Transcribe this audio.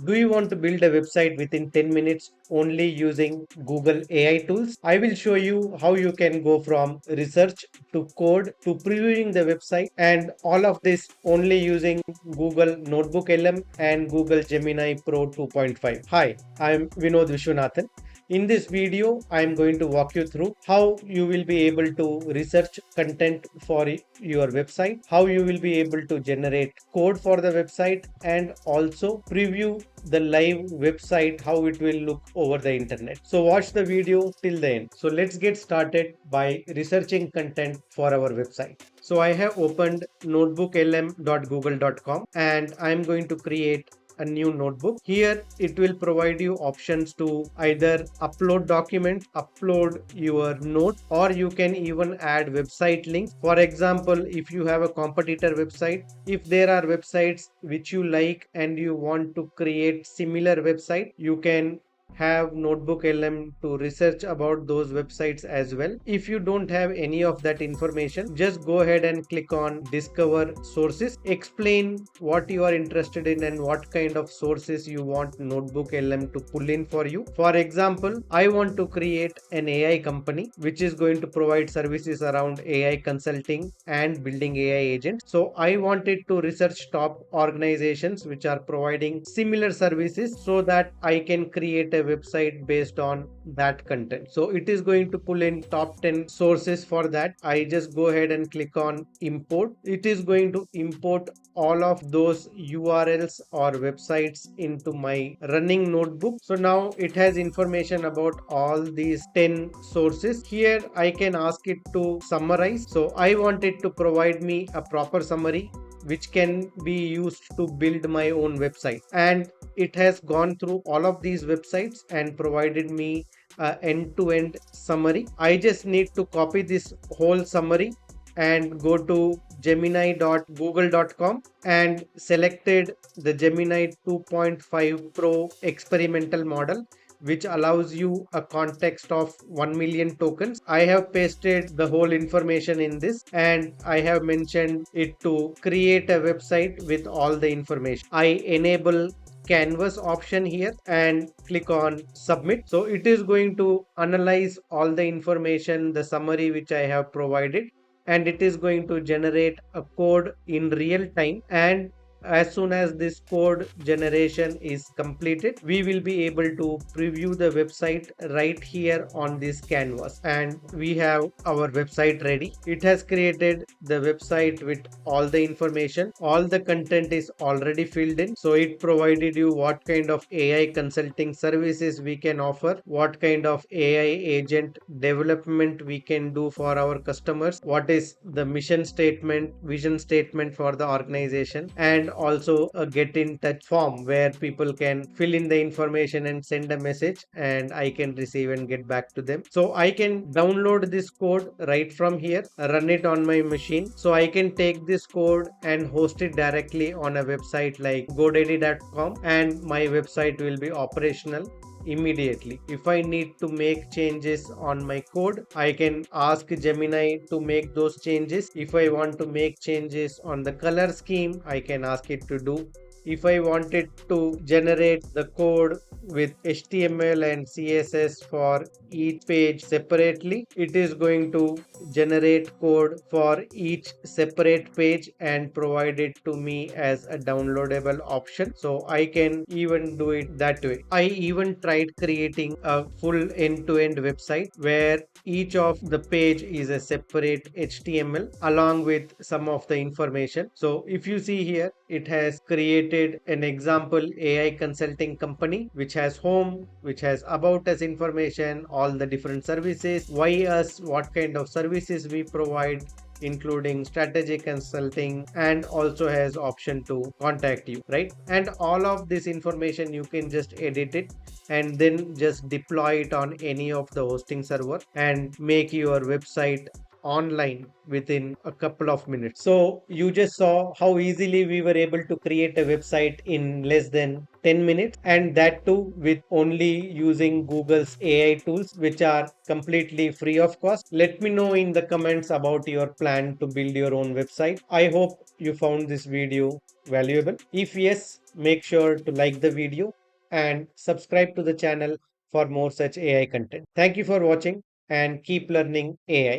Do you want to build a website within 10 minutes only using Google AI tools? I will show you how you can go from research to code to previewing the website, and all of this only using Google Notebook LM and Google Gemini Pro 2.5. Hi, I'm Vinod Vishwanathan. In this video, I am going to walk you through how you will be able to research content for your website, how you will be able to generate code for the website, and also preview the live website, how it will look over the internet. So watch the video till the end. So let's get started by researching content for our website. So I have opened notebooklm.google.com and I'm going to create a new notebook. Here it will provide you options to either upload documents, upload your note, or you can even add website links. For example, if you have a competitor website, if there are websites which you like and you want to create similar website, you can have Notebook LM to research about those websites as well. If you don't have any of that information, just go ahead and click on Discover Sources. Explain what you are interested in and what kind of sources you want Notebook LM to pull in for you. For example, I want to create an AI company which is going to provide services around AI consulting and building AI agents. So I wanted to research top organizations which are providing similar services so that I can create a website based on that content. So it is going to pull in top 10 sources. For that, I just go ahead and click on import. It is going to import all of those URLs or websites into my running notebook. So now it has information about all these 10 sources. Here I can ask it to summarize. So I want it to provide me a proper summary which can be used to build my own website, and it has gone through all of these websites and provided me a end-to-end summary. I just need to copy this whole summary and go to gemini.google.com and selected the Gemini 2.5 Pro experimental model, which allows you a context of 1 million tokens. I have pasted the whole information in this and I have mentioned it to create a website with all the information. I enable canvas option here and click on submit. So it is going to analyze all the information, the summary which I have provided, and it is going to generate a code in real time. And as soon as this code generation is completed, we will be able to preview the website right here on this canvas, and we have our website ready. It has created the website with all the information. All the content is already filled in. So it provided you what kind of AI consulting services we can offer, what kind of AI agent development we can do for our customers, what is the mission statement, vision statement for the organization, and also a get in touch form where people can fill in the information and send a message and I can receive and get back to them. So I can download this code right from here, run it on my machine. So I can take this code and host it directly on a website like godaddy.com, and my website will be operational immediately. If I need to make changes on my code, I can ask Gemini to make those changes. If I want to make changes on the color scheme, I can ask it to do. If I wanted to generate the code with HTML and CSS for each page separately, it is going to generate code for each separate page and provide it to me as a downloadable option. So I can even do it that way. I even tried creating a full end-to-end website where each of the page is a separate HTML along with some of the information. So if you see here, it has created an example AI consulting company which has home, which has about us information, all the different services, why us, what kind of services we provide, including strategic consulting, and also has option to contact you, right? And all of this information you can just edit it and then just deploy it on any of the hosting server and make your website online within a couple of minutes. So you just saw how easily we were able to create a website in less than 10 minutes, and that too with only using Google's AI tools, which are completely free of cost. Let me know in the comments about your plan to build your own website. I hope you found this video valuable. If yes, make sure to like the video and subscribe to the channel for more such AI content. Thank you for watching and keep learning AI.